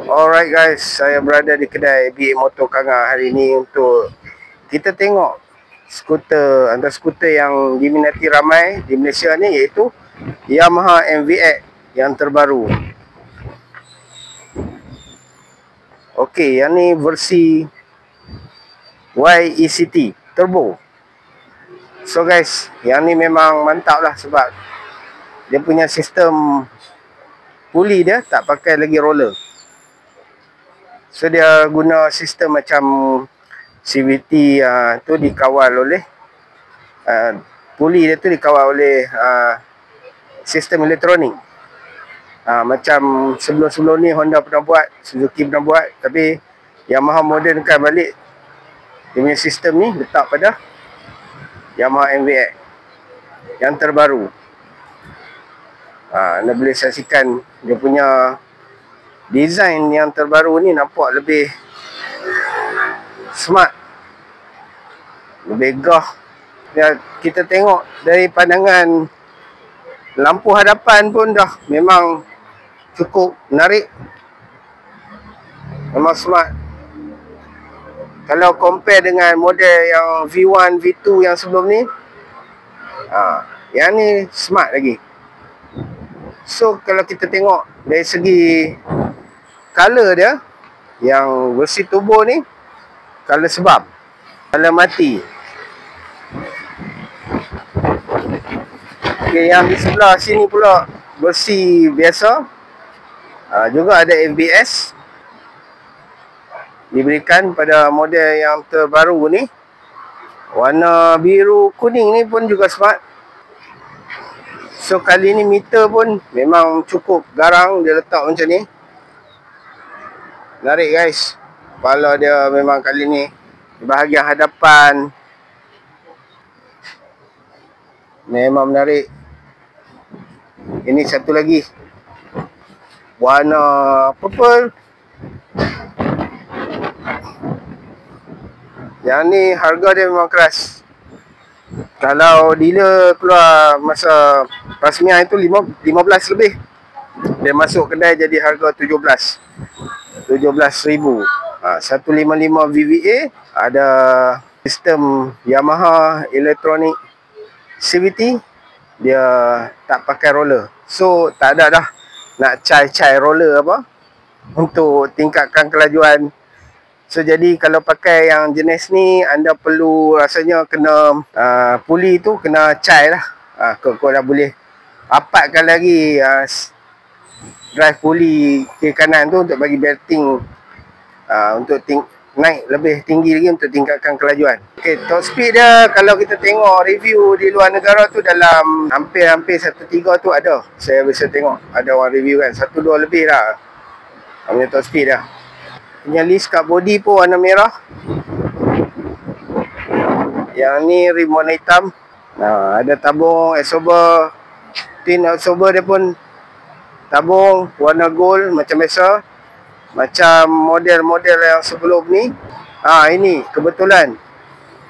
Alright guys, saya berada di kedai BA Motor Kanga hari ini untuk kita tengok skuter, antara skuter yang diminati ramai di Malaysia ni, iaitu Yamaha MVX yang terbaru. Okey, yang ni versi YECT Turbo. So guys, yang ni memang mantap lah sebab dia punya sistem puli dia tak pakai lagi roller. So dia guna sistem macam CVT tu dikawal oleh puli dia tu dikawal oleh sistem elektronik. Macam sebelum-sebelum ni Honda pernah buat, Suzuki pernah buat, tapi Yamaha modernkan balik dia punya sistem ni, letak pada Yamaha MVX yang terbaru. Anda boleh saksikan dia punya design yang terbaru ni, nampak lebih smart, lebih gah. Ya, kita tengok dari pandangan lampu hadapan pun dah memang cukup menarik, memang smart. Kalau compare dengan model yang V1, V2 yang sebelum ni, yang ni smart lagi. So kalau kita tengok dari segi color dia, yang versi turbo ni color sebab, color mati. Okay, yang di sebelah sini pula versi biasa, juga ada ABS diberikan pada model yang terbaru ni. Warna biru kuning ni pun juga smart. So kali ni meter pun memang cukup garang, dia letak macam ni. Menarik guys. Kepala dia memang kali ni di bahagian hadapan memang menarik. Ini satu lagi, warna purple. Yang ni harga dia memang keras. Kalau dealer keluar masa rasmiah itu 15 lebih, dia masuk kedai jadi harga 17,000. 155 VVA, ada sistem Yamaha elektronik CVT, dia tak pakai roller. So tak ada dah nak cai roller apa untuk tingkatkan kelajuan. So jadi kalau pakai yang jenis ni, anda perlu rasanya kena puli tu kena cai lah. Kau dah boleh rapatkan lagi drive puli kiri kanan tu untuk bagi belting, untuk naik lebih tinggi lagi untuk tingkatkan kelajuan. Okay, top speed dia kalau kita tengok review di luar negara tu dalam hampir 1.3 tu ada. Saya bisa tengok ada orang review kan 1.2 lebih lah punya top speed dah. Punya list kat body pun warna merah. Yang ni rim warna hitam. Ada tabung absorber, tin absorber dia pun tabung warna gold macam biasa, macam model-model yang sebelum ni. Ini kebetulan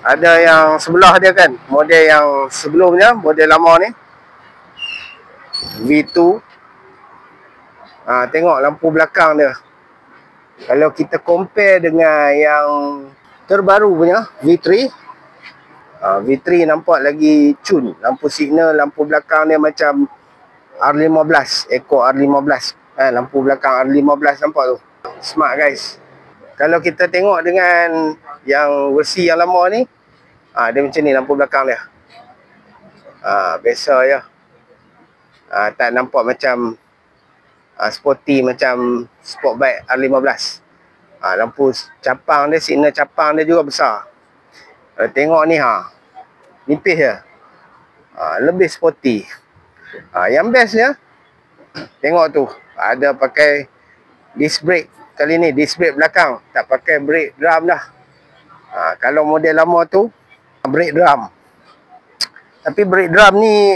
ada yang sebelah dia kan, model yang sebelumnya, model lama ni V2. Tengok lampu belakang dia. Kalau kita compare dengan yang terbaru punya V3, V3 nampak lagi cun. Lampu signal, lampu belakang dia macam R15, ekor R15. Lampu belakang R15 nampak tu. Smart guys. Kalau kita tengok dengan yang versi yang lama ni, dia macam ni lampu belakang dia. Biasa je. Tak nampak macam sporty macam Sportbike R15. Lampu capang dia, signal capang dia juga besar. Tengok ni nipis je. Lebih sporty. Yang best dia, tengok tu, ada pakai disc brake. Kali ni disc brake belakang, tak pakai brake drum dah. Kalau model lama tu brake drum. Tapi brake drum ni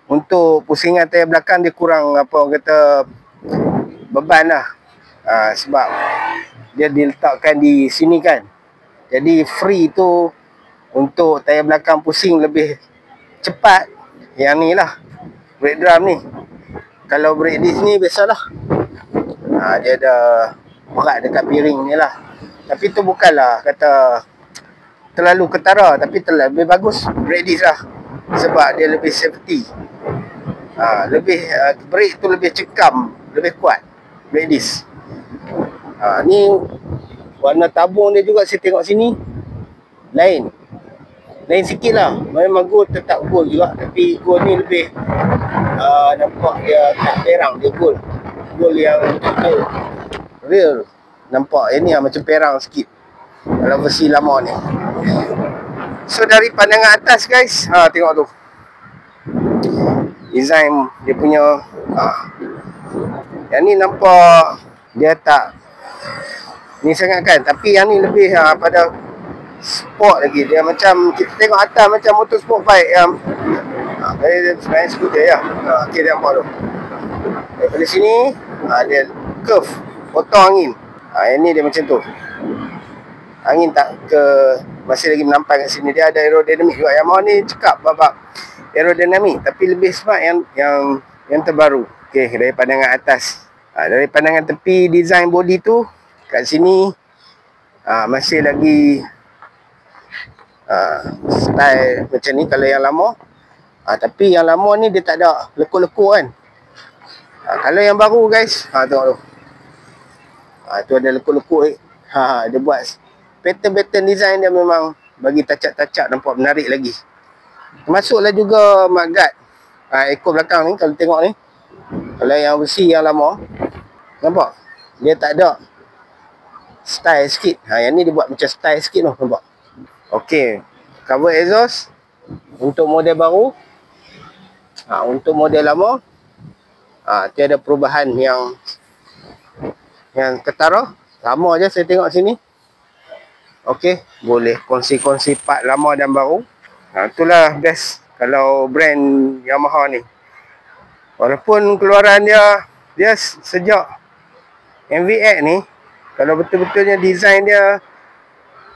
untuk pusingan tayar belakang dia kurang kata beban lah. Sebab dia diletakkan di sini kan. Jadi free tu untuk tayar belakang pusing lebih cepat. Yang ni lah brake drum ni. Kalau brake disc ni biasalah, dia ada berat dekat piring ni lah. Tapi tu bukanlah kata terlalu ketara, tapi lebih bagus brake disc lah, sebab dia lebih safety. Brake tu lebih cekam, lebih kuat brake disc. Ni warna tabung dia juga saya tengok sini lain sikit lah. Memang gold, tetap gold juga, tapi gold ni lebih nampak dia tak perang, dia gold yang betul real. Nampak ini macam perang sikit kalau versi lama ni. So dari pandangan atas guys, tengok tu design dia punya. Yang ni nampak dia tak ni sangat kan, tapi yang ni lebih pada sport lagi. Dia macam kita tengok atas macam motor sport bike yang sebenarnya skuter ya. Okay, dia nampak tu daripada sini dia curve, potong angin. Yang ni dia macam tu, angin tak ke, masih lagi menampai kat sini. Dia ada aerodinamik juga. Yamaha ni cakap babak aerodinamik, tapi lebih smart yang terbaru. Okey, dari pandangan atas. Dari pandangan tepi, design body tu kat sini masih lagi style macam ni kalau yang lama. Tapi yang lama ni dia tak ada lekuk-lekuk kan. Kalau yang baru guys, tengok tu. Tu ada lekuk-lekuk. Dia buat pattern design dia, memang bagi tacap-tacap nampak menarik lagi. Termasuklah juga mudguard ekor belakang ni. Kalau tengok ni, kalau yang besi yang lama, nampak dia tak ada style sikit. Yang ni dia buat macam style sikit tu, nampak. Okey, cover exhaust untuk model baru. Untuk model lama tiada perubahan yang ketara. Sama je saya tengok sini. Okey, boleh kongsi-kongsi part lama dan baru. Itulah best kalau brand Yamaha ni. Walaupun keluaran dia sejak MVX ni, kalau betul-betulnya design dia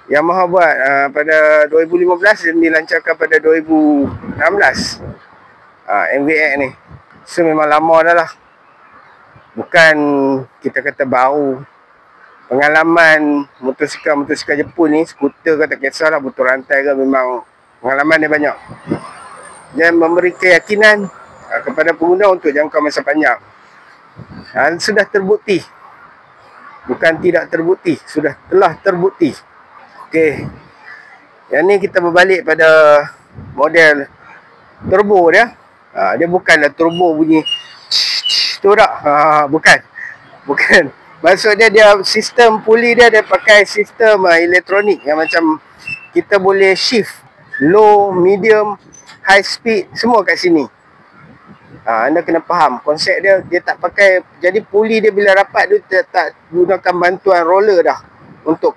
Yamaha buat pada 2015 dan dilancarkan pada 2016. MVX ni. So memang lama dah lah. Bukan kita kata baru. Pengalaman motosikal Jepun ni, skuter ke tak kisahlah, botol rantai ke, memang pengalaman dia banyak. Dan memberi keyakinan kepada pengguna untuk jangka masa panjang. Sudah terbukti. Bukan tidak terbukti, telah terbukti. Okey. Yang ni kita berbalik pada model turbo dia. Dia bukanlah turbo bunyi tu tak. Bukan. Maksud dia sistem puli dia pakai sistem elektronik yang macam kita boleh shift low, medium, high speed semua kat sini. Anda kena faham konsep dia. Dia tak pakai, jadi puli dia bila rapat dia tak gunakan bantuan roller dah untuk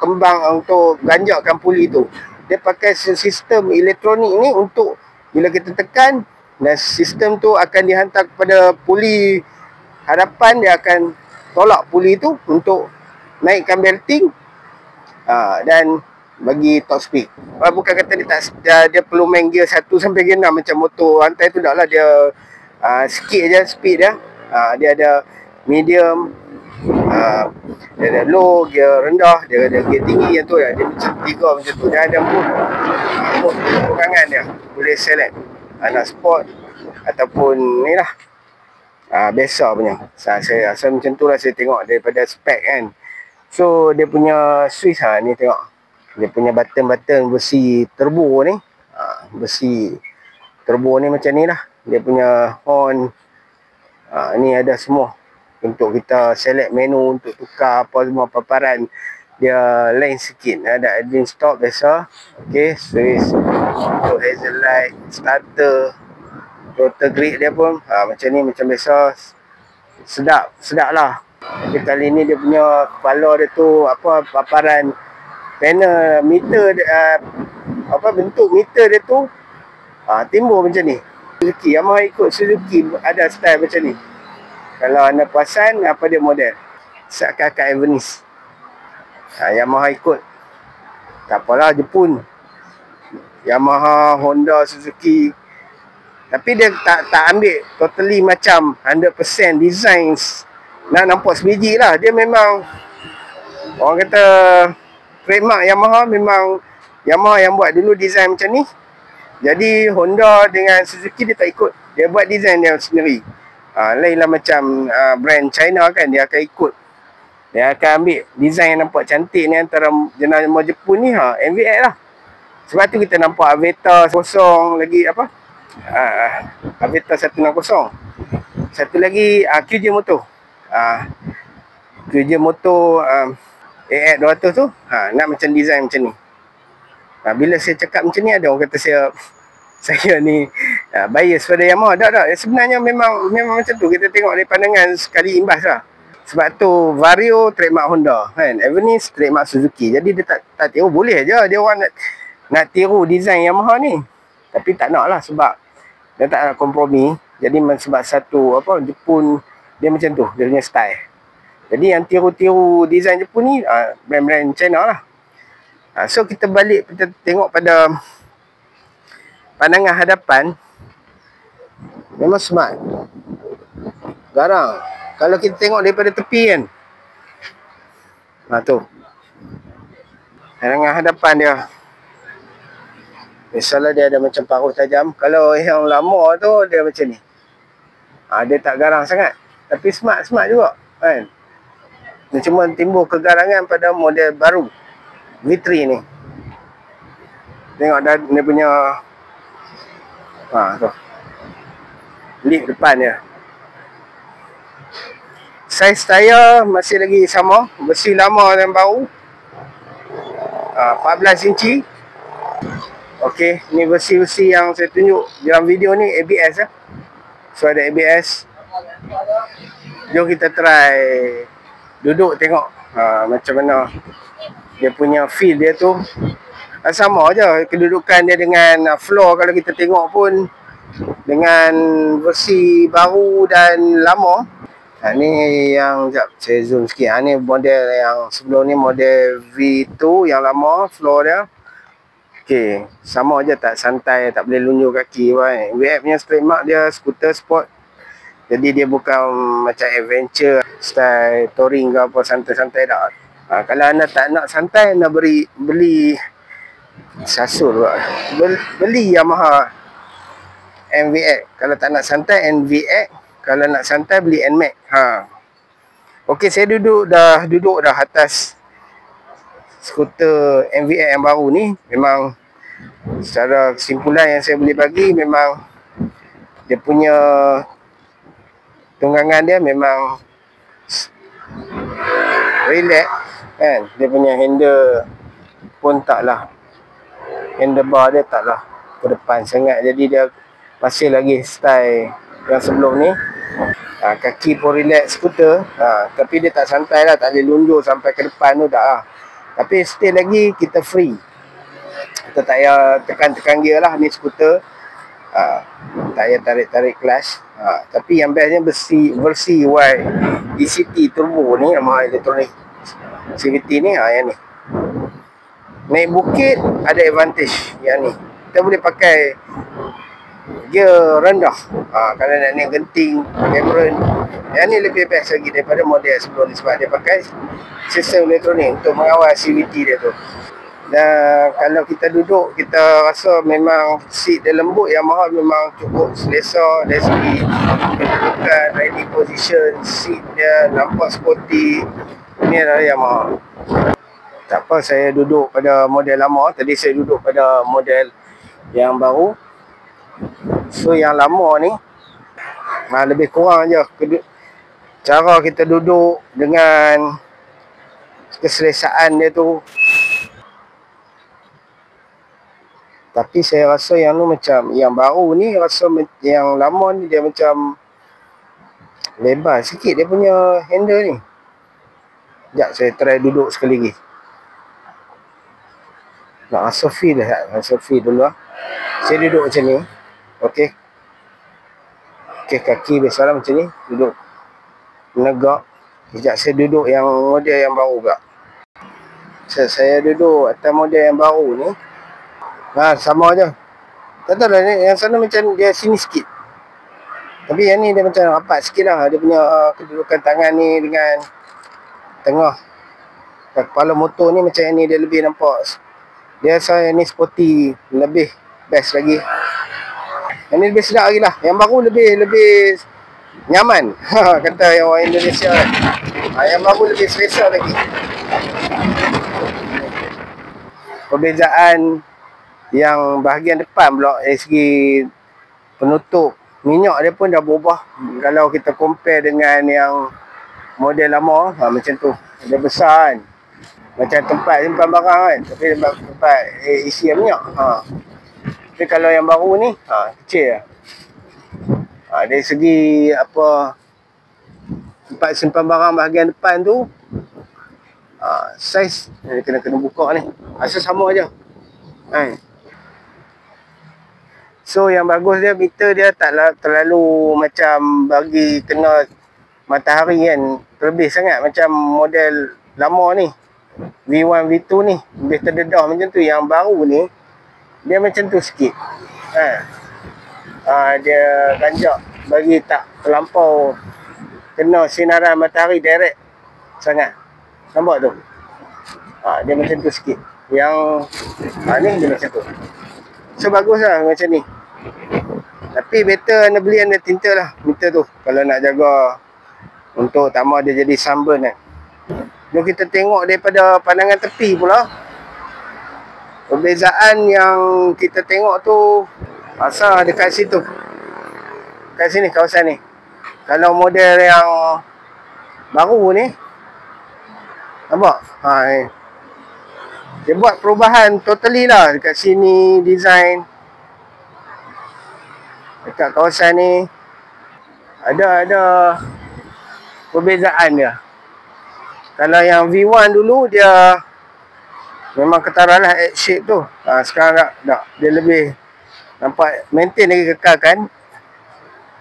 untuk ganjakkan puli tu. Dia pakai sistem elektronik ni untuk bila kita tekan, dan sistem tu akan dihantar kepada puli hadapan. Dia akan tolak puli tu untuk naikkan belting dan bagi top speed. Bukan kata dia perlu main gear 1 sampai gear 6 macam motor rantai tu, tak lah. Dia sikit je speed dia. Dia ada medium, dia ada low, gear rendah, dia ada gear tinggi. Yang tu dia macam 3 macam tu. Dia ada mood kurangan dia, boleh select nak sport ataupun ni lah biasa punya. Saya rasa macam tu lah saya tengok daripada spek kan. So dia punya switch ni tengok, dia punya button besi turbo ni. Besi turbo ni macam ni lah. Dia punya horn ni ada semua untuk kita select menu, untuk tukar apa semua. Paparan dia lain sikit. Ada admin stop biasa. Okay, switch untuk hazard light, starter, throttle grip dia pun macam ni, macam biasa. Sedap lah. Tapi kali ni dia punya kepala dia tu paparan panel meter dia, bentuk meter dia tu timbul macam ni. Suzuki, Yamaha ikut Suzuki ada style macam ni. Kalau anda perasan apa dia model, seakan-akan Everest. Yamaha ikut. Tak apalah, Jepun, Yamaha, Honda, Suzuki. Tapi dia tak ambil totally macam 100% design nak nampak sebiji lah. Dia memang Orang kata trademark Yamaha memang Yamaha yang buat dulu design macam ni. Jadi Honda dengan Suzuki dia tak ikut. Dia buat design dia sendiri. Lainlah macam brand China kan, dia akan ikut. Dia akan ambil design yang nampak cantik ni antara jenama Jepun ni NVX lah. Sebab tu kita nampak Aveta kosong lagi apa? Aveta 160. Satu lagi QJ Moto. QJ Moto AX200 tu nak macam design macam ni. Bila saya cakap macam ni ada orang kata saya ni bias pada Yamaha. Tak. Sebenarnya memang macam tu. Kita tengok dari pandangan sekali imbas lah. Sebab tu Vario trademark Honda kan, Avenis trademark Suzuki. Jadi dia tak tiru, boleh je dia orang nak tiru design Yamaha ni. Tapi tak nak lah sebab dia tak nak kompromi. Jadi sebab satu Jepun dia macam tu, dia punya style. Jadi yang tiru-tiru design Jepun ni brand-brand China lah. So kita balik, kita tengok pada pandangan hadapan. Memang smart, garang. Kalau kita tengok daripada tepi kan, tu pandangan hadapan dia. Misalnya dia ada macam paruh tajam. Kalau yang lama tu dia macam ni. Dia tak garang sangat, tapi smart juga kan. Dia cuma timbul kegarangan pada model baru V3 ni. Tengok dia punya tu lip depan dia. Saiz tayar masih lagi sama, besi lama dan baru, 14 inci. Okey, ni besi-besi yang saya tunjuk dalam video ni ABS lah. So ada ABS. Jom kita try duduk tengok macam mana dia punya feel dia tu. Sama je kedudukan dia dengan floor. Kalau kita tengok pun dengan versi baru dan lama. Ni yang sekejap saya zoom sikit. Ni model yang sebelum ni, model V2 yang lama, floor dia. Okey, sama je, tak santai, tak boleh lunjur kaki kan. VF punya trademark dia skuter sport. Jadi dia bukan macam adventure style touring ke apa, santai-santai tak. Kalau anda tak nak santai, anda beli Sasul lah. Beli Yamaha NVX. Kalau tak nak santai, NVX. Kalau nak santai, beli NMAX. Okey, saya duduk dah atas skuter NVX yang baru ni. Memang secara kesimpulan yang saya boleh bagi, memang dia punya tunggangan dia memang relax kan. Dia punya handle pun taklah, handlebar dia taklah ke depan sangat. Jadi dia masih lagi style yang sebelum ni. Kaki pun relax skuter. Tapi dia tak santai lah, tak boleh lunjur sampai ke depan tu tak lah. Tapi still lagi kita free. Kita tak payah tekan-tekan gear lah. Ni skuter tak payah tarik-tarik clutch. Tapi yang bestnya versi YDCT Turbo ni, Yamaha Electronic CVT ni, yang ni. Naik bukit ada advantage yang ni. Kita boleh pakai gear rendah. Kalau nak naik genting, Cameron, yang ni lebih best lagi daripada model sebelum ni. Sebab dia pakai sistem elektronik untuk mengawal CVT dia tu. Dan kalau kita duduk, kita rasa memang seat dia lembut. Yamaha memang cukup selesa dari segi kedudukan, riding position, seat dia nampak sporty. Ini adalah Yamaha. Tak apa, saya duduk pada model lama. Tadi saya duduk pada model yang baru. So yang lama ni lebih kurang je cara kita duduk dengan keselesaan dia tu. Tapi saya rasa yang ni macam yang baru ni, rasa yang lama ni dia macam lebar sikit dia punya handle ni. Sekejap saya try duduk sekali lagi. Nak rasa feel dulu lah. Saya duduk macam ni. Okey, kaki biasalah macam ni, duduk menegak. Sekejap saya duduk yang model yang baru pula. Saya duduk atas model yang baru ni. Sama je. Tak tahu lah, yang sana macam dia sini sikit. Tapi yang ni dia macam rapat sikit lah. Dia punya kedudukan tangan ni dengan tengah. Kepala motor ni macam ni, dia lebih nampak. Dia rasa yang ni sporty, lebih best lagi. Yang ni lebih sedap lagi lah. Yang baru lebih nyaman. Kata yang orang Indonesia kan. Yang baru lebih selesa lagi. Perbezaan yang bahagian depan pula dari segi penutup minyak dia pun dah berubah. Kalau kita compare dengan yang model lama, macam tu. Dia besar kan. Macam tempat simpan barang kan. Tapi tempat isi minyak. Tapi kalau yang baru ni, kecil lah. Dari segi apa, tempat simpan barang bahagian depan tu, saiz kena buka ni. Asal sama aja. So yang bagus dia, meter dia tak terlalu macam bagi kena matahari kan, terlebih sangat macam model lama ni, V1 V2 ni lebih terdedah macam tu. Yang baru ni dia macam tu sikit. Dia ganjak bagi tak terlampau kena sinaran matahari direct sangat. Nampak tu? Dia macam tu sikit. Yang ni dia macam tu. So bagus lah macam ni. Tapi better anda beli anda tinta lah meter tu, kalau nak jaga untuk tak mahu dia jadi sunburn kan. Jom kita tengok daripada pandangan tepi pula. Perbezaan yang kita tengok tu asal dekat situ, kat sini kawasan ni. Kalau model yang baru ni, nampak? Dia buat perubahan totally lah dekat sini, design. Dekat kawasan ni ada perbezaan dia. Kalau yang V1 dulu dia memang ketara lah X shape tu. Sekarang tak. Dia lebih nampak maintain lagi, kekalkan.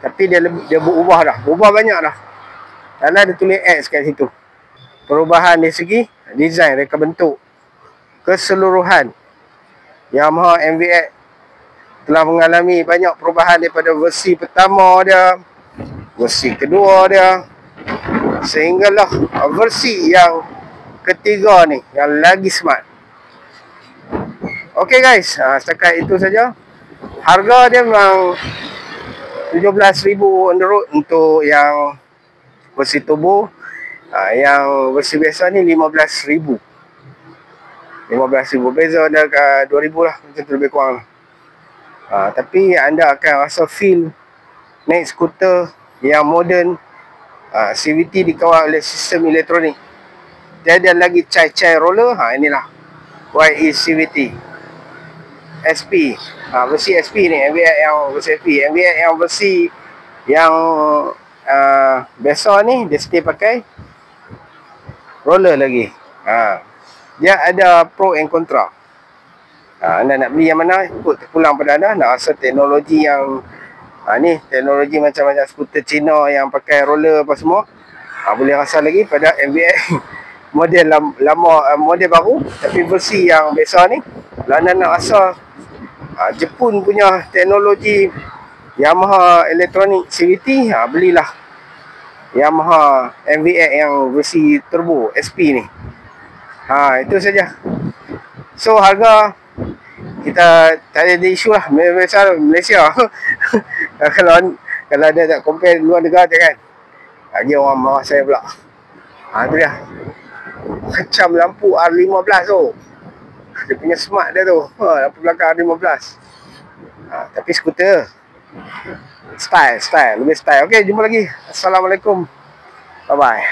Tapi dia berubah dah. Berubah banyak dah. Karena dia tulis X kat situ. Perubahan dari segi design, reka bentuk keseluruhan. Yamaha MVX telah mengalami banyak perubahan daripada versi pertama dia, versi kedua dia, sehinggalah versi yang ketiga ni yang lagi smart. Okay guys, setakat itu saja. Harga dia memang 17,000 on the road untuk yang versi turbo. Yang versi biasa ni 15,000. 15,000 beza dah 2,000 lah, macam tu lebih kurang. Tapi anda akan rasa feel naik skuter yang moden. CVT dikawal oleh sistem elektronik. Dia ada lagi cai-cai roller. Inilah YE CVT SP. Versi SP ni, MVX yang versi SP. MVX yang versi yang biasa ni dia still pakai roller lagi. Dia ada pro and contra. Anda nak beli yang mana, ikut terpulang pada anda. Nak rasa teknologi yang ni, teknologi macam-macam skuter Cina yang pakai roller apa semua, boleh rasa lagi pada MVX model lama, model baru. Tapi versi yang biasa ni, kalau anda nak rasa Jepun punya teknologi Yamaha Electronic CVT, belilah Yamaha MVX yang versi turbo SP ni. Itu saja. So harga kita tak ada isu lah. Malaysia kalau ada tak compare luar negara kan, lagi orang marah saya pula. Tu dia. Macam lampu R15 tu. Dia punya smart dia tu. Lampu belakang R15. Tapi skuter style, lebih style. Okay, jumpa lagi. Assalamualaikum. Bye bye.